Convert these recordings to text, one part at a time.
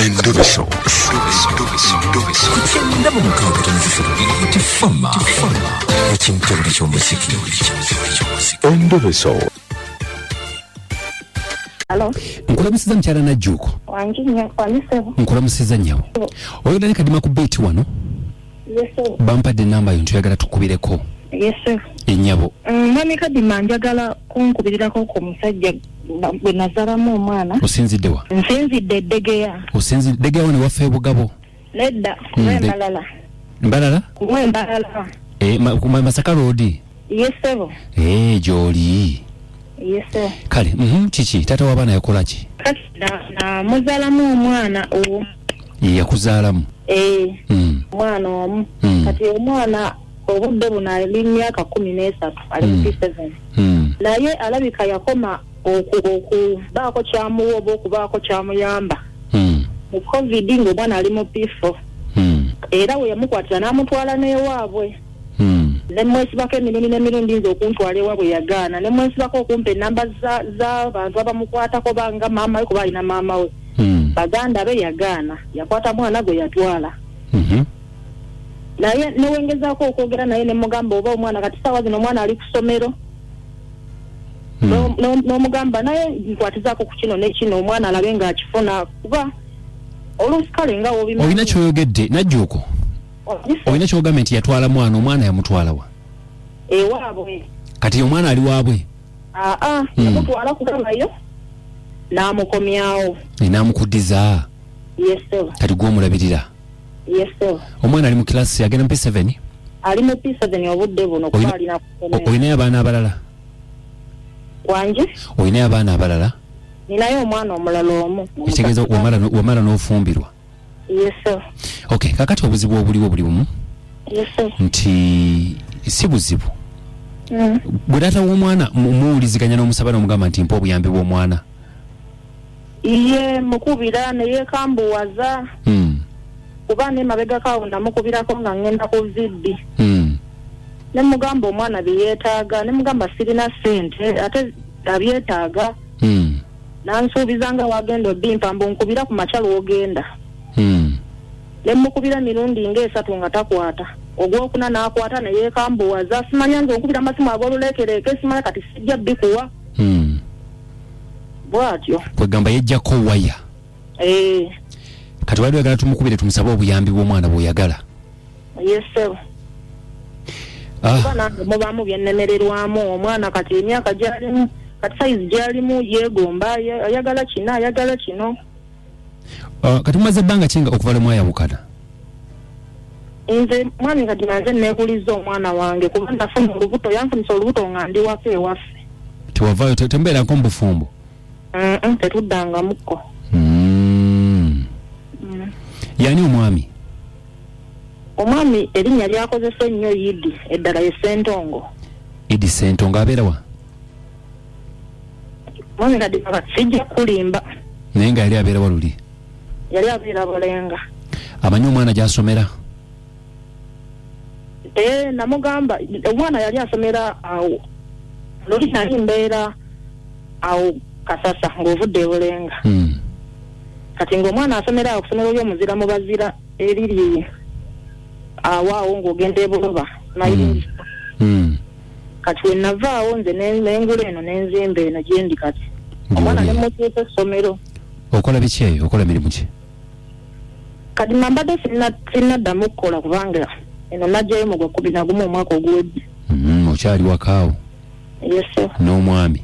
Endobeso. Kugenda mu mukaaga tonzifiro tifama ekintu buli ky'omuziki. Endobeso. Hello. Nkulamusiza mkyala Najjuuko. Wanjinya kwanisebo. Nkulamusiza nnyo. Oyogera kadima ku beeti wano. Yes sir. Bampadde namba yo ntuyagala tukubireko. Yes sir. Ennyabo. Mwami kadima njagala kunkubirirako ku musajja bwe nazalamu omwana. Osinzidde wa? Nsinzidde Eddegeya. Osinzidde Eddegeya wano waffe e Bugabo. Nedda Mbalala. Mbalala? Mbalala. Masaka Road. Yes sir. Gy'oli. Yes sir. Kale, kiki taata w'abaana yakola ki? Na muzalamu omwana owo. Yakuzaalamu. Omwana omu. Kati omwana obudde buno ali myaka 13 ali mu P7. Naye alabika yakoma okubaako kyamuwa oba okubaako kyamuyamba. Mu COVID ng'omwana ali mu P4. Era we yamukwatira n'amutwala n'ewaabwe. Ne mwesibako emirundi nze okuntwala ewaabwe yagaana. Ne mwesibako okumpa ennamba z'abantu abamukwatako banga maama we kuba alina maama we. Baganda be yagaana. Yakwata mwana gwe yatwala. Naye newengezaako okwogera naye ne mugamba oba omwana kati ssaawa zino omwana ali ku ssomero. N'omugamba naye nkwatizaako ku kino ne kino omwana alabe ng'akifuna kuba oluusi kale nga wobimanyi. Olina ky'oyogedde Najjuuko? Olina ky'ogamba nti yatwala omwana yamutwala wa? Ewaabwe. Kati omwana ali waabwe? Yamutwala kugabayo n'amukomyawo. N'amukuddiza? Yes sir. Kati gw'omulabirira? Yes sir. Omwana ali mu kilasi agenda mu P7? Ali mu P7 obudde buno kuba alina kusomera. Olinayo abaana abalala? Wanje? Olinayo abaana abalala? Ninayo omwana omulala omu. Ekitegeeza wamala n'ofumbirwa? Yes sir. Okay, kakati obuzibu obuliwo buli bumu? Yes sir. Nti si buzibu. Bwe taata w'omwana muwuliziganya n'omusaba n'omugamba nti mpa obuyambi bw'omwana? Iye mukubira ne yeekambuwaza. Kuba ne mabega kawo namukubirako nga ngenda ku viddi. Ne mugamba omwana byeyeetaaga, ne mugamba sirina ssente ate abyetaaga. Nansuubiza nga wagenda oddimpa mbu nkubira ku makya lw'ogenda. Ne mukubira mirundi ng'esatu nga takwata. Ogwokuna n'akwata ne yeekambuwaza. Simanya nze onkubira amasimu ag'oluleekereeke simanya kati sijja bbikuwa. Bw'atyo. Kwegamba yeggyako waya. Kati wali oyagala tumukubire tumusabe obuyambi bw'omwana bw'oyagala? Yes sir. Kuba nange mubaamu byennemererwamu omwana kati emyaka gy'alimu kati sayizi gy'alimu yeegomba ayagala kino. Kati mumaze ebbanga kinga okuva lwe mwayawukana? Nze mwami kati nanze neekuliza omwana wange kuba nafuna olubuto yanfunisa olubuto nga ndi waka ewaffe. Tewavaayo tembeerako mu bufumbo? Tetuddangamukko. Yani omwami? Omwami erinnya lyakozesa ennyo Idi eddala ye Ssentongo. Idi Ssentongo abeera wa? Mwami kati sijja kulimba. Naye nga yali abeera waluli? Yali abeera Bulenga. Amanyi omwana gy'asomera? Namugamba omwana yali asomera awo. Luli nali mbeera awo Kasasa ng'ovudde Bulenga. Kati ng'omwana asomera awo ku ssomero ly'omuzira mu bazira eriri awo ng'ogenda e Buloba nayiringi. Kati we navaawo nze n'engula eno n'enzimba eno gye ndi kati. Omwana ne mutuusa essomero. Okola biki eyo? Okola mirimu ki? Kati mbadde sinnaddamu kukola kubanga eno najjayo mu gwa 11 omwaka oguwedde. Okyali wakaawo? Yes sir. N'omwami?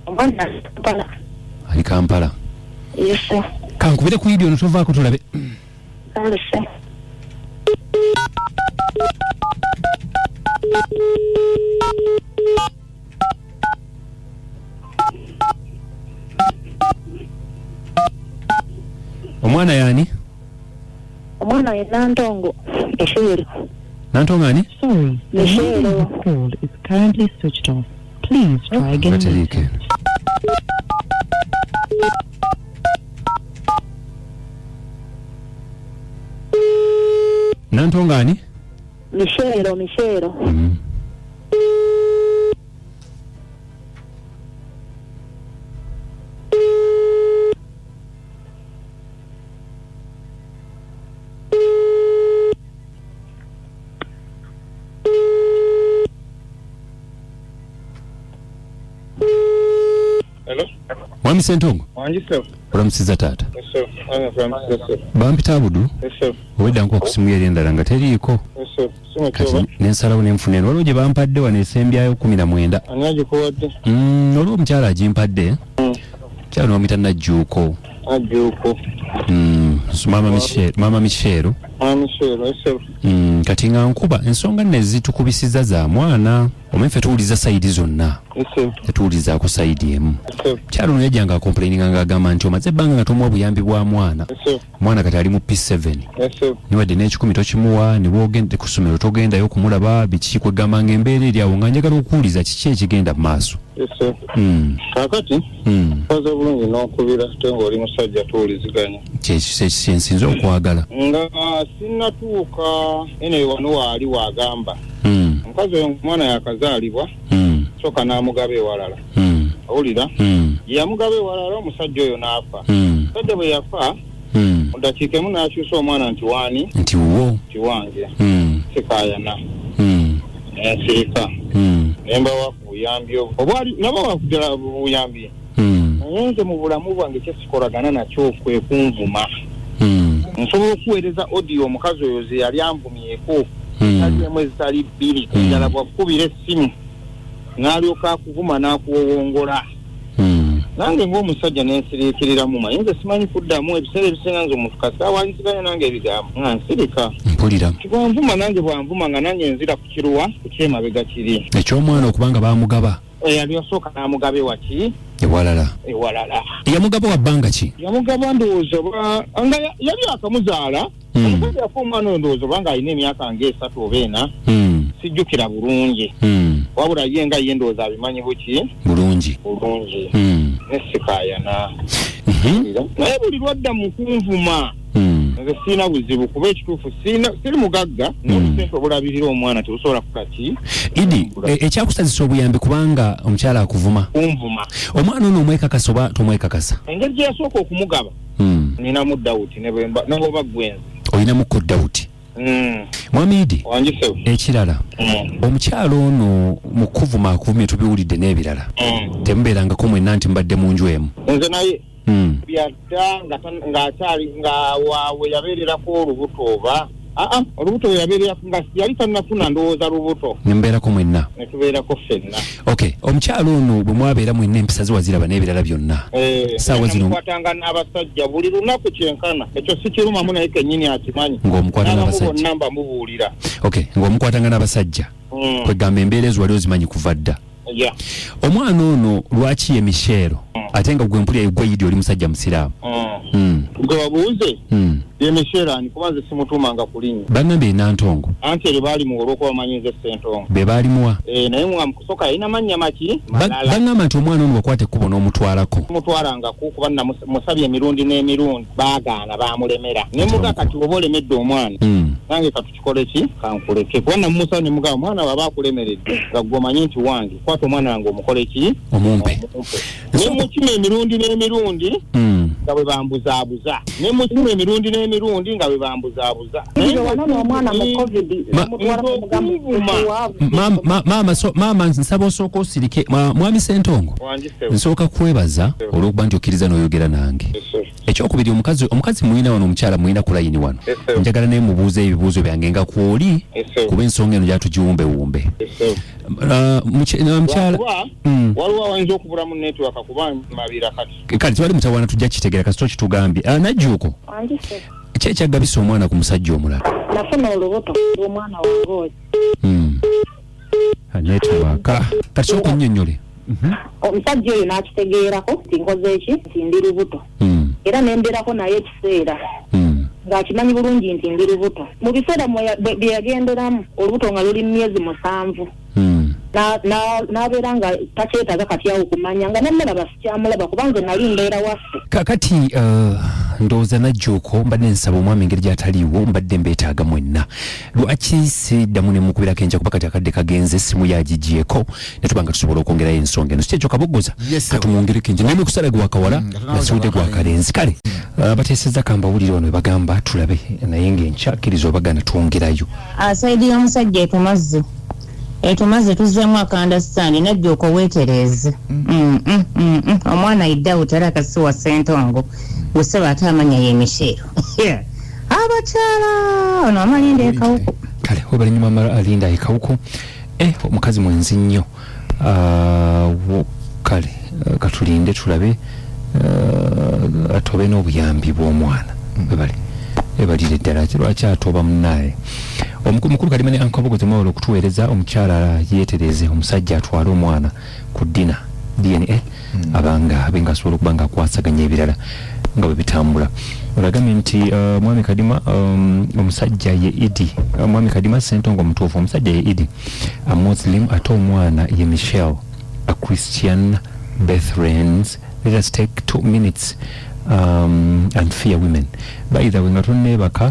Omwana ali Kampala. Ali Kampala? Yes sir. Kankubire ku Idi ono tovaako tulabe. Kale sir. Omwana yani? Omwana ye Nantongo. Eshero. Nantongo ani? Sorry, the number you have called is currently switched off. Please try again later. Nantongo ani? Mishero. Mwami Sentongo. Wanjise. Olamusiza taata. Eso. Ana Francis. Bampita Abudu. Eso. Wedda nko kusimu yeri endala nga teriiko. Eso. Sima Kati choba. nensalawo nenfuna eno waliwo gye bampadde wano esembyayo 19. Ani agikuwadde? Waliwo omukyala agimpadde. Mukyala n'omuyita Najjuuko. Ajjuuko. Mama Michelle. Mama Michelle, eso. Kati nga nkuba ensonga nne zitukubisiza za mwana. Omuffe tuwuliza sayidi zonna. Eso. Tetuwulizaako sayidi emu. Eso. Mukyala ono yajjanga akomplaininga ng'agamba nti omaze ebbanga nga tomuwa buyambi bwa mwana. Eso. Omwana kati ali mu P7. Eso. Niwadde n'ekikumi tokimuwa ne bwogende ku ssomero togendayo kumulaba biki kwegamba ng'embeera eri awo nga njagala okuwuliza kiki ekigenda mu maaso. Eso. Kakati. Koze bulungi n'okubira ate ng'oli musajja tuwuliziganya. Kyensinze okwagala. Nga sinnatuuka ene wano waali wagamba. Omukazi oyo omwana yakazaalibwa. Soka n'amugaba ewalala. Owulira? Yamugaba ewalala omusajja oyo n'afa. Omusajja bwe yafa. Mu ddakiika emu n'akyusa omwana nti waani? Nti wuwo. Nti wange. Sikaayana. Nsirika. Nembawa ku buyambi obwo. Obwali nabo bakudala buyambi. Naye nze mu bulamu bwange kyesikolagana nakyo kwe kunvuma. Nsobola okuweereza audio omukazi oyo ze yali anvumyeko. Kali emwezi tali bbiri njala bwakubira essimu. N'alyoka akuvuma n'akuwowongola. Nange ng'omusajja n'ensiriikiriramu mayinza simanyi kuddamu ebiseera ebisinga nze omuntu kasaawa nsiganya nange ebigambo nga nsirika. Mpulira. Kibwanvuma nange bwanvuma nga nange nzira ku kiruwa ku kyemabega kiri. Eky'omwana okubanga baamugaba. Yali asooka n'amugabe waki? Ewalala. Yamugaba wa bbanga ki? Yamugaba ndowooza nga yali akamuzaala. Omusajja yafa omwana oyo ndowooza obanga alina emyaka ng'esatu oba ena. Sijjukira bulungi. Wabula ye nga ye ndowooza abimanyi buki? Bulungi. Nesikaayana. Naye buli lwadda mu kunvuma. Nze siina buzibu kuba ekituufu siri mugagga n'obusente obulabirira omwana tebusobola kukaki. Idi ekyakusazisa obuyambi kubanga omukyala akuvuma. Kunvuma. Omwana ono omwekakasa oba tomwekakasa? Engeri gye yasooka okumugaba. Ninamu Dawuti ne bw'oba gwenzi. Olinamuko Dawuti. Mwami Idi. Wanjisewo. Ekirala. Omukyala ono mu kuvuma akuvumye tubiwulidde n'ebirala. Temubeerangako mwenna nti mbadde mu nju emu. Nze naye. Byadda ng'akyali nga waawe yabeererako olubuto oba olubuto yabeererako nga yali tannafuna ndowooza lubuto. Nembeerako mwenna. Netubeerako ffenna. Okay, omukyalo ono bwe mwabeera mwenna empisa ze waziraba n'ebirala byonna. Saawa zino mukwatanga n'abasajja buli lunaku kyenkana. Ekyo si kirumamu naye kennyini akimanyi. Ng'omukwata n'abasajja. Bonna mba mubuulira. Okay, ng'omukwatanga n'abasajja. Kwegamba embeera ezo wali ozimanyi kuva dda. Omwana ono lwaki ye Michelle ate nga gwe mpulira gwe Idi oli musajja musiraamu. Gwe wabuuze ye Michelle ani kuba nze simutuumanga kulinnya. Bannambe Nantongo. Anti eri baali mu olw'okuba bamanyi nze Ssentongo. Be baalimuwa? Naye mwamukusoka yalina mannya maki? Bangamba nti omwana ono wakwata ekkubo n'omutwalako. Mutwalangako kuba namusabye emirundi n'emirundi baagaana baamulemera. Ne muga kati oba olemedde omwana. Nange katukikole ki? Kankuleke. Kuba namumusaba ne mugamba omwana baba akulemeredde nga gwe omanyi nti wange kwata omwana wange omukole ki? Omumpe. Ne mukima emirundi n'emirundi nga bwe bambuzaabuza. Ne mukima emirundi n'emirundi nga bwe bambuzaabuza. Omwana mu COVID Mama nsaba osooka osirike. Mwami Ssentongo. Nsooka kwebaza olw'okuba nti okkiriza n'oyogera nange. Ekyokubiri omukazi muyina wano omukyala muyina ku layini wano. Njagala naye mubuuze ebibuuzo byange nga kwoli kuba ensonga eno gyatugiwumbewumbe. Mukyala waliwo awayinza okubulamu netiwaka kuba mabira kati. Kale tewali mutawaana tujja kitegeera kasito kitugambye. Najjuuko. Ki ekyagabisa omwana ku musajja omulala? Nafuna olubuto lw'omwana wange. Netiwaka. Kati sooka nnyonnyole. Omusajja oyo n'akitegeerako nti nkoze eki nti ndi lubuto. Era nembeerako naye ekiseera ng'akimanyi bulungi nti ndi lubuto. Mu biseera bye yagenderamu olubuto nga luli myezi 7. N'abeera nga takyetaaga kati awo kumanya nga namulaba sikyamulaba kubanga nali mbeera waffe. Kakati ndowooza Najjuuko mbadde nsaba omwami engeri gy'ataliiwo mbadde mbeetaaga mwenna. Lwaki siddamu ne mukubirako enkya kuba kati akadde kagenze essimu yagigyeko ne tuba nga tusobola okwongerayo ensonga eno. Si kyekyo kabogoza katumwongereko enja naye mukusala gwe wakawala nasiwudde gwa kalenzi. Kale bateesezza kambawulire ono we bagamba tulabe naye ng'enkya kkiriza obagana twongerayo. Sayidi y'omusajja etumaze. tumaze tuzzeemu akandasitandi najjooka weetereze omwana iddawo tera kasiwa Ssentongo gusaba ate amanya ye Michelle abakyala ono amalinda ekawuko kale webali nyuma alinda ekawuko omukazi mwenzi nnyo kale katulinde tulabe atobe n'obuyambi bw'omwana ebalire ddala lwaki atoba munnaye omukulu kalima ne ankabogozi mwawula okutuweereza omukyala yeetereze omusajja atwale omwana ku dina DNA abanga abenga asobola okuba nga akwasaganya ebirala nga bwe bitambula olagambye nti mwami kadima omusajja ye Idi mwami kadima Ssentongo omutuufu omusajja ye Idi a Muslim ate omwana ye Michelle a Christian Bethrens. Let us take 2 minutes and fear women. By the way, nga tonneebaka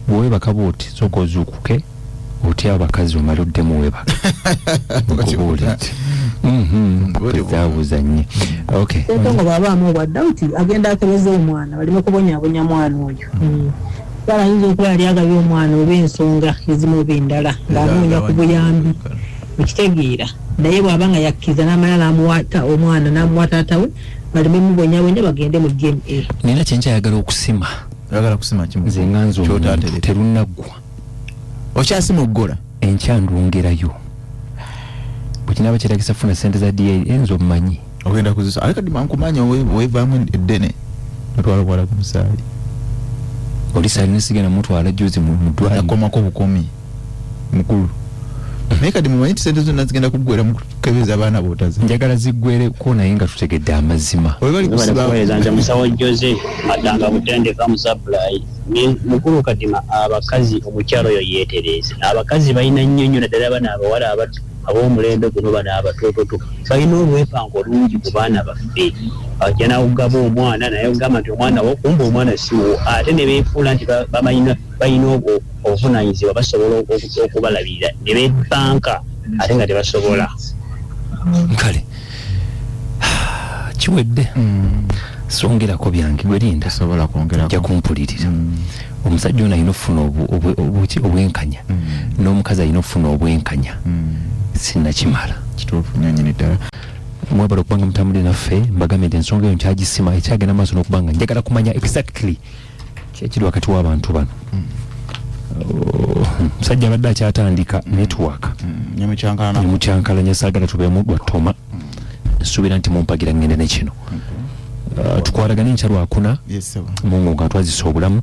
bwewebaka bwoti sooka ozuukuke otya abakazi omaludde mu webaka kwezaabuza nnyo. Okay. Ssentongo bw'abaamu obwadda nti agenda akebeza omwana baleme kubonyaabonya mwana oyo. Kale ayinza okuba yali agabye omwana oba ensonga ezimu oba endala ng'anoonya ku buyambi okitegeera naye bw'aba nga yakkiriza n'amala n'amuwata omwana n'amuwa taata we baleme mubonyaabonya bagende mu DNA. Nina kyenkyayagala okusima. Oyagala kusima kimu? Nze nganze omuntu terunaggwa. Okyasima okugola? Enkya ndwongerayo. Bwekinaba kyetagisa funa ssente za DA enzo omumanyi. Ogenda kuzisa ali kadima nkumanya weevaamu eddene otwala bwala ku musaali. Oli saali nesigenda mutwala juzi mu ddwaliro. Akomako bukomi mukulu. Naye kati mumanyi nti ssente zonna zigenda kuggwera mu kukebeza abaana bootaze. Njagala ziggwereko naye nga tutegedde amazima. Nja musawo Jose atanga butendeka mu supply mukulu kadima abakazi omukyalo oyo yeetereze abakazi balina nnyo naddala bana abawala ab'omulembe guno bana abatoototo balina olwepango olungi ku baana baffe ajja nawugaba omwana naye ogamba nti omwana wokumba omwana siwo ate ne beefuula nti balina obuvunaanyizibwa basobola okubalabirira ne beebanka ate nga tebasobola. Kale kiwedde songerako byange gwe linda sobola kwongera ja kumpulirira omusajja ono ayina ofuna obwenkanya n'omukazi ayina ofuna obwenkanya sinnakimala kituufu nyonyini ddala mwebala okubanga mutambuli naffe mbagambe nti ensonga eyo nkyagisima ekyagenda maaso n'okubanga njagala kumanya exactly kyekiri wakati w'abantu bano musajja abadde akyatandika network nyamukyankalanya saagala tubeemu lwattoma nsuubira nti mumpagira ngende nekino tukwalagane nkya lwakuna mungu nga twazisa obulamu